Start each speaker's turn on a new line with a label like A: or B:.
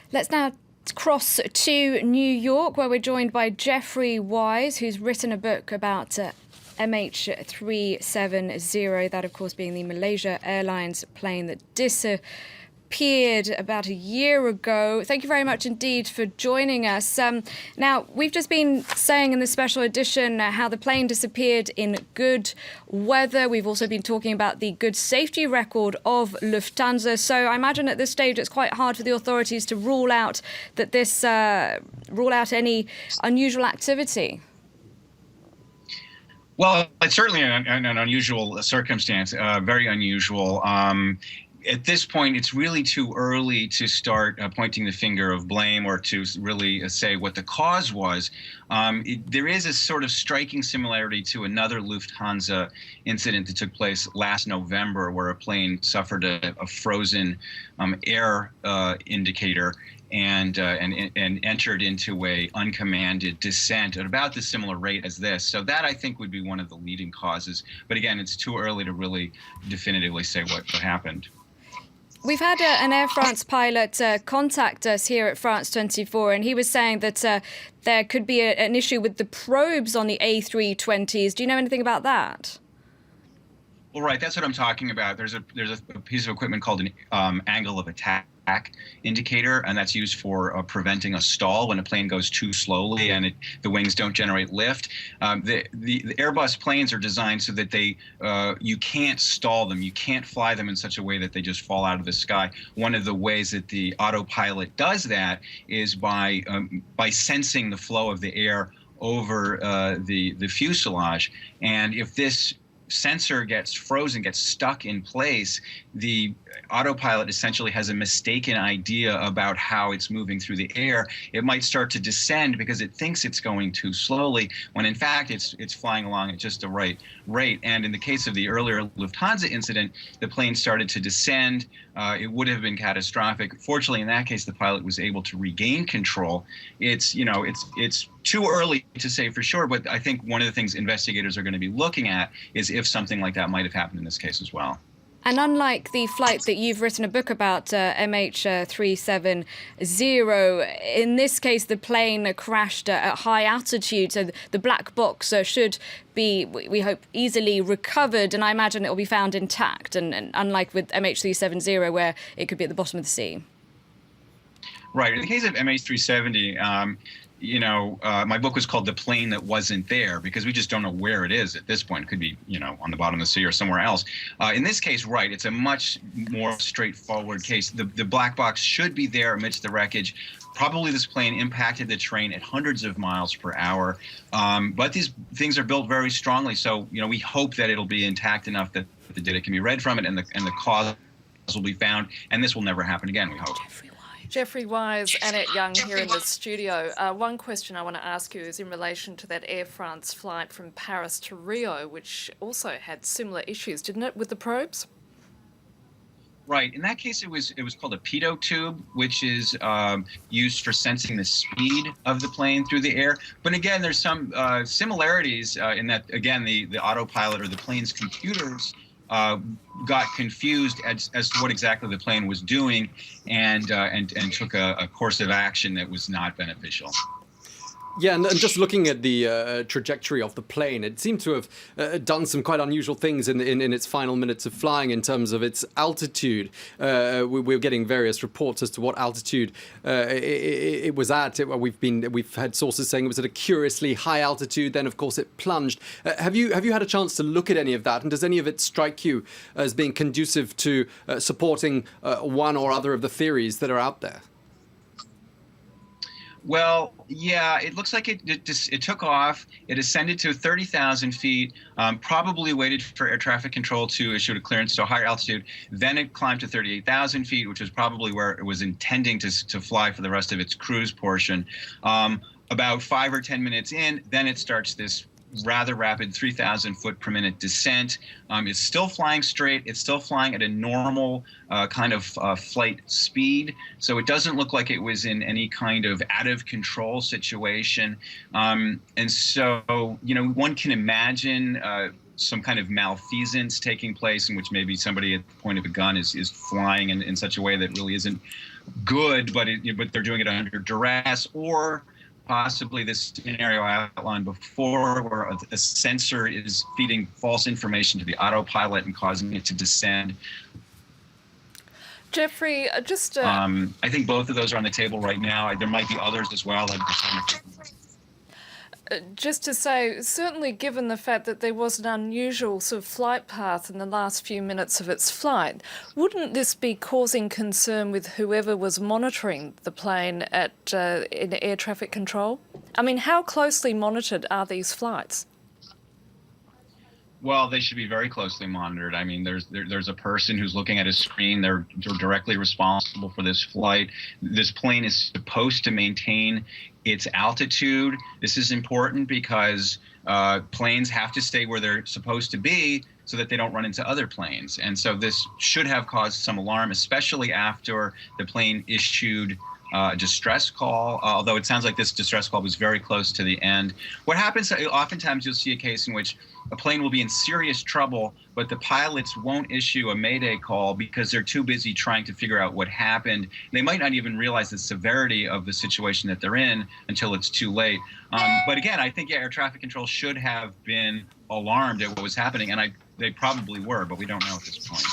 A: Let's now cross to New York, where we're joined by Jeffrey Wise, who's written a book about MH370, that of course being the Malaysia Airlines plane that disappeared about a year ago. Thank you very much indeed for joining us. Now, we've just been saying in this special edition how the plane disappeared in good weather. We've also been talking about the good safety record of Lufthansa. So I imagine at this stage it's quite hard for the authorities to rule out any unusual activity.
B: Well, it's certainly an unusual circumstance, very unusual. At this point, it's really too early to start pointing the finger of blame or to really say what the cause was. There is a sort of striking similarity to another Lufthansa incident that took place last November, where a plane suffered a frozen air indicator and entered into a uncommanded descent at about the similar rate as this. So that, I think, would be one of the leading causes. But again, it's too early to really definitively say what happened.
A: We've had an Air France pilot contact us here at France 24, and he was saying that there could be an issue with the probes on the A320s. Do you know anything about that?
B: Well, right, that's what I'm talking about. There's a piece of equipment called an angle of attack indicator, and that's used for preventing a stall when a plane goes too slowly and the wings don't generate lift. The Airbus planes are designed so that you can't stall them. You can't fly them in such a way that they just fall out of the sky. One of the ways that the autopilot does that is by sensing the flow of the air over the fuselage. And if this sensor gets frozen, gets stuck in place, the autopilot essentially has a mistaken idea about how it's moving through the air. It might start to descend because it thinks it's going too slowly, when in fact it's flying along at just the right rate. And in the case of the earlier Lufthansa incident, the plane started to descend. It would have been catastrophic. Fortunately, in that case, the pilot was able to regain control. It's too early to say for sure, but I think one of the things investigators are going to be looking at is if something like that might have happened in this case as well.
A: And unlike the flight that you've written a book about, MH370, in this case, the plane crashed at high altitude. So the black box should be, we hope, easily recovered. And I imagine it will be found intact. And unlike with MH370, where it could be at the bottom of the sea.
B: Right. In the case of MH370, my book was called The Plane That Wasn't There, because we just don't know where it is at this point. It could be, on the bottom of the sea or somewhere else. In this case, right, it's a much more straightforward case. The black box should be there amidst the wreckage. Probably this plane impacted the terrain at hundreds of miles per hour. But these things are built very strongly. So, we hope that it'll be intact enough that the data can be read from it and the cause will be found. And this will never happen again, we hope.
C: Jeffrey Wise, Annette Young here in the studio. One question I want to ask you is in relation to that Air France flight from Paris to Rio, which also had similar issues, didn't it, with the probes?
B: Right. In that case, it was called a pitot tube, which is used for sensing the speed of the plane through the air. But again, there's some similarities in that, again, the autopilot or the plane's computers got confused as to what exactly the plane was doing and took a course of action that was not beneficial.
D: Yeah, and just looking at the trajectory of the plane, it seemed to have done some quite unusual things in its final minutes of flying in terms of its altitude. We're getting various reports as to what altitude it was at. We've had sources saying it was at a curiously high altitude. Then, of course, it plunged. Have you had a chance to look at any of that? And does any of it strike you as being conducive to supporting one or other of the theories that are out there?
B: Well, yeah, it looks like it took off. It ascended to 30,000 feet, probably waited for air traffic control to issue a clearance to a higher altitude. Then it climbed to 38,000 feet, which was probably where it was intending to fly for the rest of its cruise portion. About 5 or 10 minutes in, then it starts this rather rapid 3,000 foot per minute descent. It's still flying straight. It's still flying at a normal kind of flight speed. So it doesn't look like it was in any kind of out of control situation. And so, one can imagine some kind of malfeasance taking place in which maybe somebody at the point of a gun is flying in such a way that really isn't good, but they're doing it under duress, or possibly this scenario I outlined before where a sensor is feeding false information to the autopilot and causing it to descend.
C: Jeffrey,
B: I think both of those are on the table right now. There might be others as well.
C: Just to say, certainly given the fact that there was an unusual sort of flight path in the last few minutes of its flight, wouldn't this be causing concern with whoever was monitoring the plane in air traffic control? I mean, how closely monitored are these flights?
B: Well, they should be very closely monitored. I mean, there's a person who's looking at a screen. They're directly responsible for this flight. This plane is supposed to maintain its altitude. This is important because planes have to stay where they're supposed to be so that they don't run into other planes. And so this should have caused some alarm, especially after the plane issued a distress call, although it sounds like this distress call was very close to the end. What happens, oftentimes you'll see a case in which a plane will be in serious trouble, but the pilots won't issue a mayday call because they're too busy trying to figure out what happened. They might not even realize the severity of the situation that they're in until it's too late. But again, I think air traffic control should have been alarmed at what was happening, and they probably were, but we don't know at this point.